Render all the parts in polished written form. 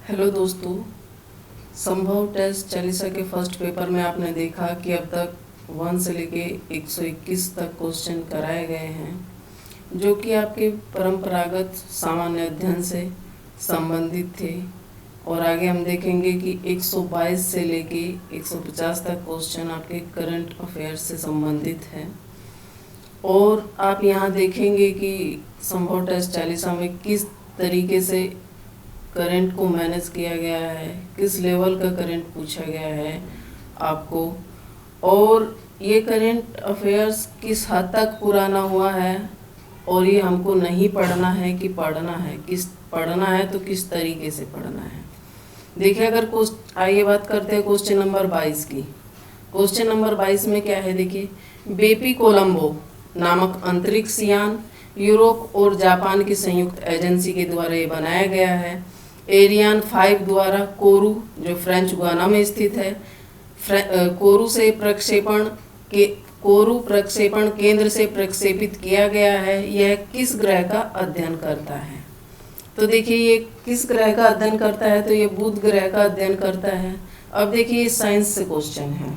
Hello दोस्तों, संभव test Chalisa के फर्स्ट पेपर में आपने देखा कि अब तक 1 से लेके 121 तक क्वेश्चन कराए गए हैं, जो कि आपके परंपरागत सामान्य अध्ययन से संबंधित थे। और आगे हम देखेंगे कि 122 से लेके 150 तक क्वेश्चन आपके करंट अफेयर्स से संबंधित हैं। और आप यहाँ देखेंगे कि संभव टेस्ट चालीसा में किस तरीके से करंट को मैनेज किया गया है, किस लेवल का करंट पूछा गया है आपको, और ये करंट अफेयर्स किस हद तक पुराना हुआ है, और ये हमको नहीं पढ़ना है कि पढ़ना है, किस पढ़ना है तो किस तरीके से पढ़ना है। देखिए, अगर आइए बात करते हैं क्वेश्चन नंबर 22 की। क्वेश्चन नंबर 22 में क्या है, देखिए, बेपी कोलंबो नामक अंतरिक्ष यान यूरोप और जापान की संयुक्त एजेंसी के द्वारा ये बनाया गया है। एरियान 5 द्वारा कोरू, जो फ्रेंच गुयाना में स्थित है, कोरू प्रक्षेपण केंद्र से प्रक्षेपित किया गया है। यह किस ग्रह का अध्ययन करता है? तो देखिए, ये किस ग्रह का अध्ययन करता है, तो ये बुध ग्रह का अध्ययन करता है। अब देखिए, ये साइंस से क्वेश्चन है।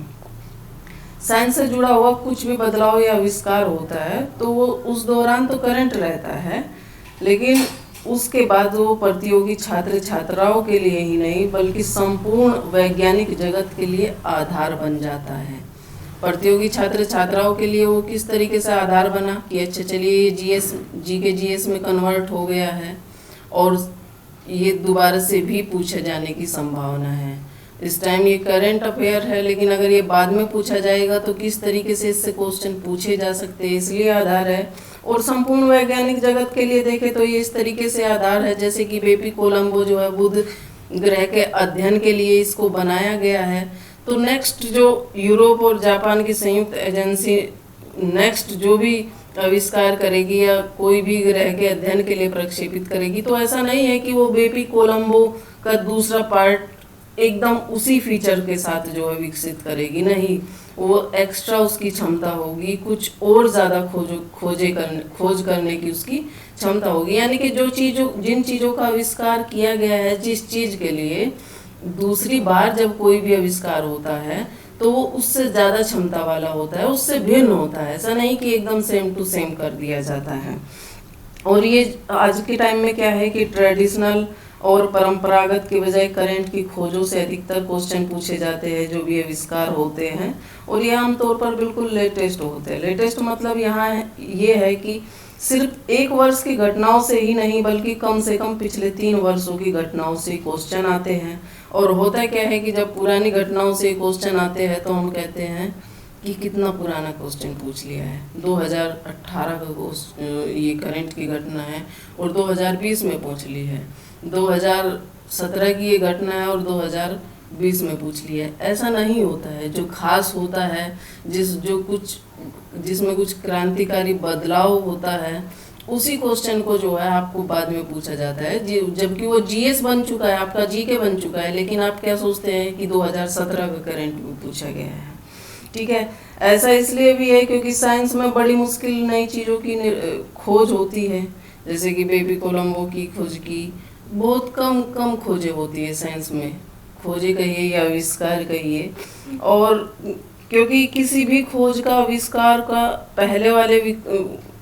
साइंस से जुड़ा हुआ कुछ भी बदलाव या आविष्कार होता है तो वो उस दौरान तो करंट रहता है, लेकिन उसके बाद वो प्रतियोगी छात्र छात्राओं के लिए ही नहीं बल्कि संपूर्ण वैज्ञानिक जगत के लिए आधार बन जाता है। प्रतियोगी छात्र छात्राओं के लिए वो किस तरीके से आधार बना कि अच्छा, चलिए, ये जीएस में कन्वर्ट हो गया है और ये दोबारा से भी पूछे जाने की संभावना है। इस टाइम ये करंट अफेयर है, लेकिन अगर ये बाद में पूछा जाएगा तो किस तरीके से इससे क्वेश्चन पूछे जा सकते हैं, इसलिए आधार है। और संपूर्ण वैज्ञानिक जगत के लिए देखें तो ये इस तरीके से आधार है, जैसे कि बेपी कोलंबो जो है बुध ग्रह के अध्ययन के लिए इसको बनाया गया है। तो नेक्स्ट जो यूरोप और जापान की संयुक्त एजेंसी नेक्स्ट जो भी आविष्कार करेगी या कोई भी ग्रह के अध्ययन के लिए प्रक्षेपित करेगी, तो ऐसा नहीं है कि वो बेपी कोलंबो का दूसरा पार्ट एकदम उसी फीचर के साथ जो है विकसित करेगी, नहीं, वो एक्स्ट्रा उसकी क्षमता होगी, कुछ और ज़्यादा खोज करने की उसकी क्षमता होगी। यानी कि जिन चीज़ों का आविष्कार किया गया है, जिस चीज़ के लिए दूसरी बार जब कोई भी आविष्कार होता है तो वो उससे ज़्यादा क्षमता वाला होता है, उससे भिन्न होता है। ऐसा नहीं कि एकदम सेम टू सेम कर दिया जाता है। और ये आज के टाइम में क्या है कि ट्रेडिशनल और परंपरागत के बजाय करंट की खोजों से अधिकतर क्वेश्चन पूछे जाते हैं जो भी आविष्कार होते हैं, और ये आमतौर पर बिल्कुल लेटेस्ट होते हैं। लेटेस्ट मतलब यहाँ ये है कि सिर्फ 1 वर्ष की घटनाओं से ही नहीं बल्कि कम से कम पिछले 3 वर्षों की घटनाओं से क्वेश्चन आते हैं। और होता क्या है कि जब पुरानी घटनाओं से क्वेश्चन आते हैं तो हम कहते हैं कि कितना पुराना क्वेश्चन पूछ लिया है। 2018 का ये करंट की घटना है और 2020 में पूछ ली है, 2017 की ये घटना है और 2020 में पूछ लिया है। ऐसा नहीं होता है। जो खास होता है, जिसमें कुछ क्रांतिकारी बदलाव होता है, उसी क्वेश्चन को जो है आपको बाद में पूछा जाता है, जबकि वो जीएस बन चुका है, आपका जीके बन चुका है, लेकिन आप क्या सोचते हैं कि 2017 का करंट में पूछा गया है। ठीक है, ऐसा इसलिए भी है क्योंकि साइंस में बड़ी मुश्किल नई चीज़ों की खोज होती है, जैसे कि बेबी कोलंबो की खोज की बहुत कम खोजें होती है साइंस में, खोजें कहिए या आविष्कार कहिए। और क्योंकि किसी भी खोज का आविष्कार का पहले वाले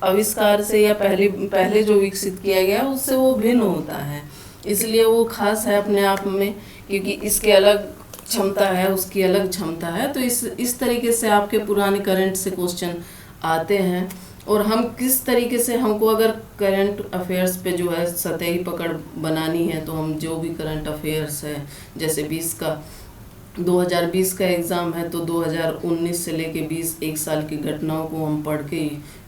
आविष्कार से या पहले जो विकसित किया गया उससे वो भिन्न होता है, इसलिए वो खास है अपने आप में, क्योंकि इसके अलग क्षमता है, उसकी अलग क्षमता है। तो इस तरीके से आपके पुराने करंट से क्वेश्चन आते हैं। और हम किस तरीके से, हमको अगर करंट अफेयर्स पे जो है सतही पकड़ बनानी है तो हम जो भी करंट अफेयर्स है, जैसे 2020 का एग्ज़ाम है तो 2019 से लेके 20 1 साल की घटनाओं को हम पढ़ के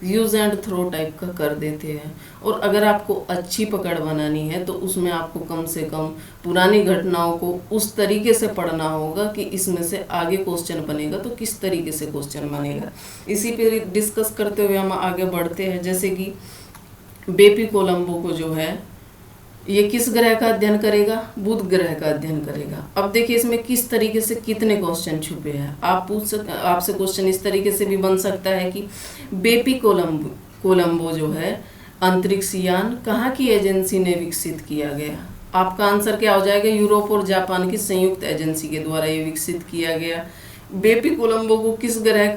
यूज़ एंड थ्रो टाइप का कर देते हैं। और अगर आपको अच्छी पकड़ बनानी है तो उसमें आपको कम से कम पुरानी घटनाओं को उस तरीके से पढ़ना होगा कि इसमें से आगे क्वेश्चन बनेगा तो किस तरीके से क्वेश्चन बनेगा। इसी पे डिस्कस करते हुए हम आगे बढ़ते हैं, जैसे कि बेपी कोलंबो को जो है ये किस ग्रह का अध्ययन करेगा? बुध ग्रह का अध्ययन करेगा। अब देखिए, इसमें किस तरीके से कितने क्वेश्चन छुपे हैं। आपसे क्वेश्चन इस तरीके से भी बन सकता है कि बेपी कोलंबो जो है अंतरिक्ष यान कहाँ की एजेंसी ने विकसित किया गया? आपका आंसर क्या हो जाएगा, यूरोप और जापान की संयुक्त एजेंसी के द्वारा ये विकसित किया गया। बेपी कोलंबो किस ग्रह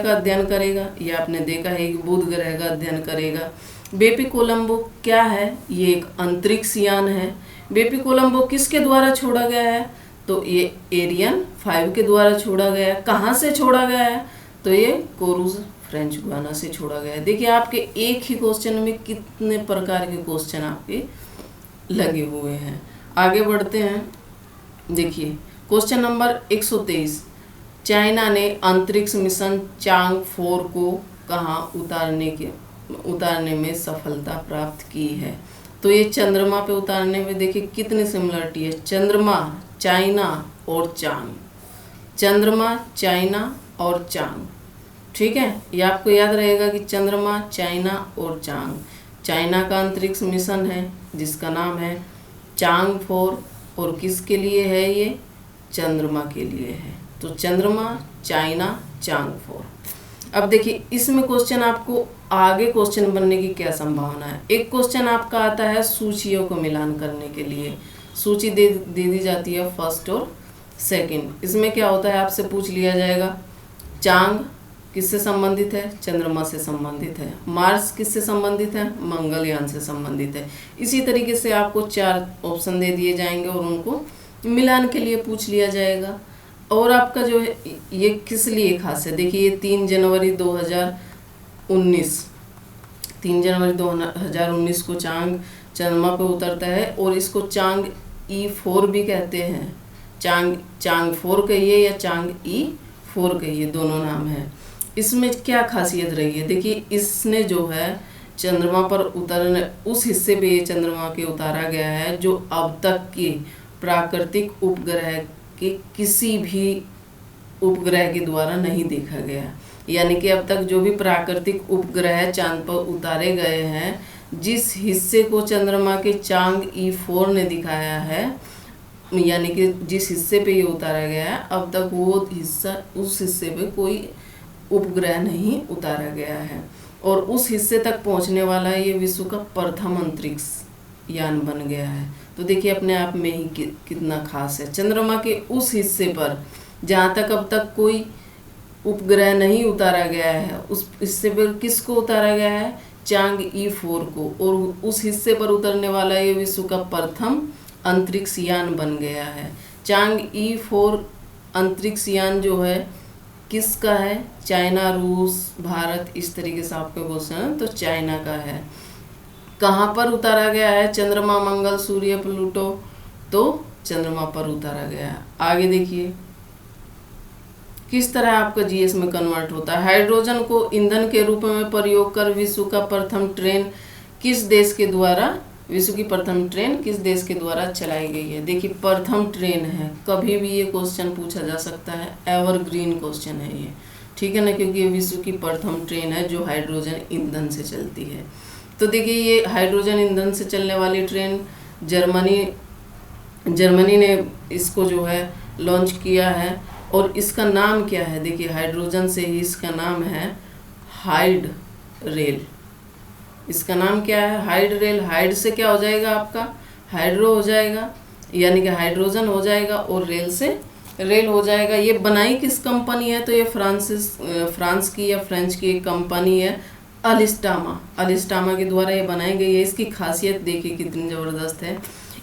का अध्ययन करेगा, ये आपने देखा है कि बुध ग्रह का अध्ययन करेगा। बेपी कोलंबो क्या है, ये एक अंतरिक्ष यान है। बेपी कोलंबो किसके द्वारा छोड़ा गया है, तो ये एरियन 5 के द्वारा छोड़ा गया है। कहाँ से छोड़ा गया है, तो ये कोरूस फ्रेंच गुयाना से छोड़ा गया है। देखिए आपके एक ही क्वेश्चन में कितने प्रकार के क्वेश्चन आपके लगे हुए हैं। आगे बढ़ते हैं। देखिए क्वेश्चन नंबर 123, चाइना ने अंतरिक्ष मिशन चांग 4 को कहाँ उतारने में सफलता प्राप्त की है, तो ये चंद्रमा पे उतारने में देखिए कितनी सिमिलरिटी है, चंद्रमा, चाइना और चांग, चंद्रमा, चाइना और चांग। ठीक है, ये आपको याद रहेगा कि चंद्रमा, चाइना और चांग। चाइना का अंतरिक्ष मिशन है जिसका नाम है चांग 4 और किसके लिए है, ये चंद्रमा के लिए है। तो चंद्रमा, चाइना, चांग 4। अब देखिए इसमें क्वेश्चन आपको आगे क्वेश्चन बनने की क्या संभावना है। एक क्वेश्चन आपका आता है सूचियों को मिलान करने के लिए, सूची दे दी जाती है फर्स्ट और सेकंड। इसमें क्या होता है, आपसे पूछ लिया जाएगा चांग किससे संबंधित है, चंद्रमा से संबंधित है। मार्स किससे संबंधित है, मंगलयान से संबंधित है। इसी तरीके से आपको 4 ऑप्शन दे दिए जाएंगे और उनको मिलान के लिए पूछ लिया जाएगा। और आपका जो है ये किस लिए खास है, देखिए ये 3 जनवरी 2019 को चांग चंद्रमा पे उतरता है और इसको चांग E4 भी कहते हैं। चांग 4 कहिए या चांग E4 कहिए, दोनों नाम है। इसमें क्या खासियत रही है, देखिए इसने जो है चंद्रमा पर उतरने उस हिस्से पे ये चंद्रमा के उतारा गया है जो अब तक के प्राकृतिक उपग्रह के किसी भी उपग्रह के द्वारा नहीं देखा गया। यानी कि अब तक जो भी प्राकृतिक उपग्रह चांद पर उतारे गए हैं, जिस हिस्से को चंद्रमा के चांग E4 ने दिखाया है, यानी कि जिस हिस्से पे ये उतारा गया है, अब तक वो हिस्सा उस हिस्से पे कोई उपग्रह नहीं उतारा गया है और उस हिस्से तक पहुंचने वाला ये विश्व का प्रथम अंतरिक्ष यान बन गया है। तो देखिए अपने आप में ही कितना खास है। चंद्रमा के उस हिस्से पर जहाँ तक अब तक कोई उपग्रह नहीं उतारा गया है, उस हिस्से पर किसको उतारा गया है, चांग E4 को, और उस हिस्से पर उतरने वाला ये विश्व का प्रथम अंतरिक्ष यान बन गया है। चांग E4 अंतरिक्ष यान जो है किसका है, चाइना, रूस, भारत, इस तरीके से आपके क्वेश्चन तो चाइना का है। कहाँ पर उतारा गया है, चंद्रमा, मंगल, सूर्य, प्लूटो, तो चंद्रमा पर उतारा गया है। आगे देखिए किस तरह आपका जीएस में कन्वर्ट होता है। हाइड्रोजन को ईंधन के रूप में प्रयोग कर विश्व की प्रथम ट्रेन किस देश के द्वारा चलाई गई है। देखिए प्रथम ट्रेन है, कभी भी ये क्वेश्चन पूछा जा सकता है, एवरग्रीन क्वेश्चन है ये, ठीक है ना, क्योंकि ये विश्व की प्रथम ट्रेन है जो हाइड्रोजन ईंधन से चलती है। तो देखिए ये हाइड्रोजन ईंधन से चलने वाली ट्रेन जर्मनी ने इसको जो है लॉन्च किया है और इसका नाम क्या है, देखिए हाइड्रोजन से ही इसका नाम है हाइड रेल। इसका नाम क्या है, हाइड रेल। हाइड से क्या हो जाएगा आपका, हाइड्रो हो जाएगा, यानी कि हाइड्रोजन हो जाएगा और रेल से रेल हो जाएगा। ये बनाई किस कंपनी है, तो ये फ्रांस की या फ्रेंच की एक कंपनी है, अलिस्टामा के द्वारा ये बनाई गई है। इसकी खासियत देखिए कितनी ज़बरदस्त है।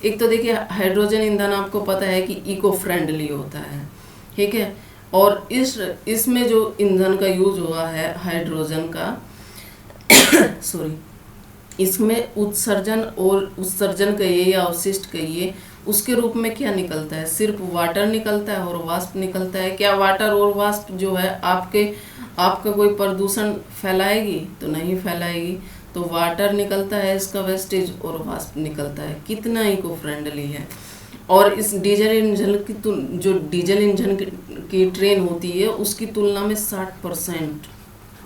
एक तो देखिए हाइड्रोजन ईंधन आपको पता है कि इको फ्रेंडली होता है, ठीक है, और इसमें जो ईंधन का यूज हुआ है हाइड्रोजन का इसमें उत्सर्जन कहिए या अवशिष्ट कहिए, उसके रूप में क्या निकलता है, सिर्फ वाटर निकलता है और वाष्प निकलता है। क्या वाटर और वाष्प जो है आपका कोई प्रदूषण फैलाएगी, तो नहीं फैलाएगी। तो वाटर निकलता है इसका वेस्टेज और वाष्प निकलता है। कितना इको फ्रेंडली है। और इस डीजल इंजन की ट्रेन होती है उसकी तुलना में 60%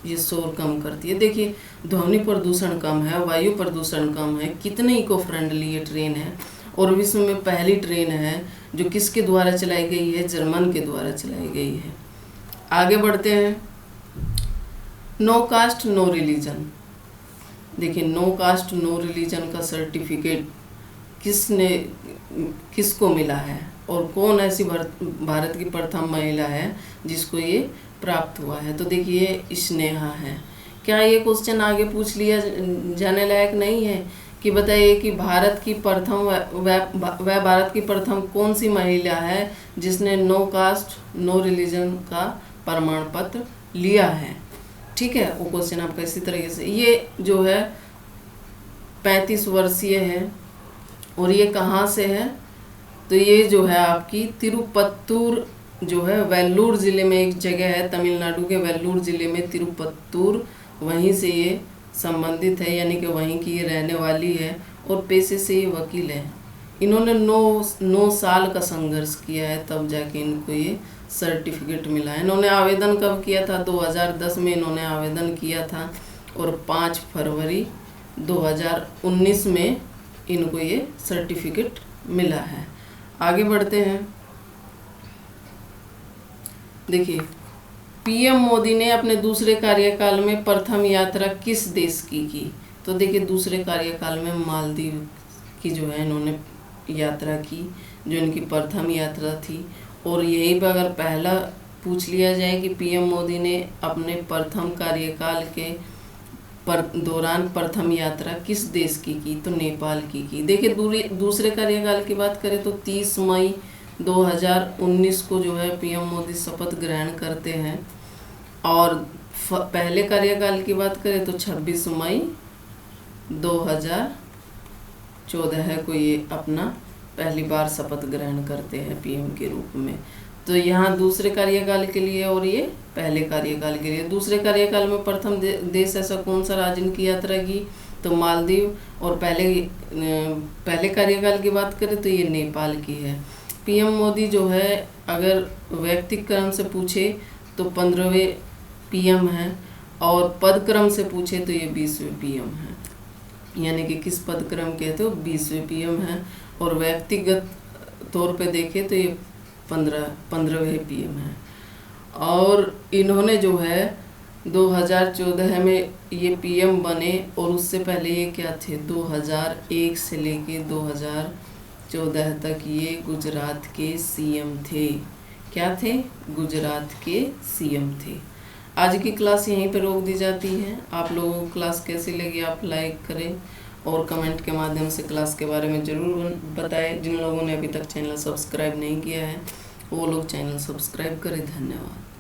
ये शोर कम करती है। देखिए ध्वनि प्रदूषण कम है, वायु प्रदूषण कम है, कितने इको फ्रेंडली ये ट्रेन है। और विश्व में पहली ट्रेन है जो किसके द्वारा चलाई गई है, जर्मन के द्वारा चलाई गई है। आगे बढ़ते हैं। No caste no religion. देखिए, नो कास्ट नो रिलीजन का सर्टिफिकेट किसको मिला है और कौन ऐसी भारत की प्रथम महिला है जिसको ये प्राप्त हुआ है। तो देखिए, स्नेहा है। क्या ये क्वेश्चन आगे पूछ लिया जाने लायक नहीं है कि बताइए कि भारत की प्रथम वह भारत की प्रथम कौन सी महिला है जिसने नो कास्ट नो रिलीजन का प्रमाण पत्र लिया है। ठीक है, वो क्वेश्चन आपका इसी तरीके से, ये जो है 35 वर्षीय है और ये कहाँ से है, तो ये जो है आपकी तिरुपत्तूर जो है वेल्लूर ज़िले में एक जगह है, तमिलनाडु के वेल्लूर ज़िले में तिरुपत्तूर, वहीं से ये संबंधित है, यानी कि वहीं की ये रहने वाली है और पेशे से ये वकील है। इन्होंने 9 साल का संघर्ष किया है, तब जाके इनको ये सर्टिफिकेट मिला है। इन्होंने आवेदन कब किया था? 2010 में इन्होंने आवेदन किया था और 5 फरवरी 2019 में इनको ये सर्टिफिकेट मिला है। आगे बढ़ते हैं। देखिए, पीएम मोदी ने अपने दूसरे कार्यकाल में प्रथम यात्रा किस देश की? तो देखिए, दूसरे कार्यकाल में मालदीव की जो है इन्होंने यात्रा की, जो इनकी प्रथम यात्रा थी। और यहीं पर अगर पहला पूछ लिया जाए कि पीएम मोदी ने अपने प्रथम कार्यकाल के दौरान प्रथम यात्रा किस देश की तो नेपाल की। देखिए, दूसरे कार्यकाल की बात करें तो 30 मई 2019 को जो है पीएम मोदी शपथ ग्रहण करते हैं और पहले कार्यकाल की बात करें तो 26 मई 2014 को ये अपना पहली बार शपथ ग्रहण करते हैं पीएम के रूप में। तो यहाँ दूसरे कार्यकाल के लिए और ये पहले कार्यकाल के लिए। दूसरे कार्यकाल में प्रथम देश ऐसा कौन सा राज्य की यात्रा की? तो मालदीव। और पहले कार्यकाल की बात करें तो ये नेपाल की है। पीएम मोदी जो है अगर व्यक्तिगत क्रम से पूछे तो 15वें पीएम हैं और पद क्रम से पूछे तो ये 20वें पीएम हैं, यानी कि किस पद क्रम के तो 20वें पीएम हैं। और व्यक्तिगत तौर पे देखें तो ये 15वें पीएम हैं। और इन्होंने जो है 2014 में ये पीएम बने और उससे पहले ये क्या थे, 2001 से लेके 2014 तक ये गुजरात के सीएम थे। क्या थे? गुजरात के सीएम थे। आज की क्लास यहीं पे रोक दी जाती है। आप लोगों को क्लास कैसी लगी आप लाइक करें और कमेंट के माध्यम से क्लास के बारे में ज़रूर बताएं। जिन लोगों ने अभी तक चैनल सब्सक्राइब नहीं किया है वो लोग चैनल सब्सक्राइब करें। धन्यवाद।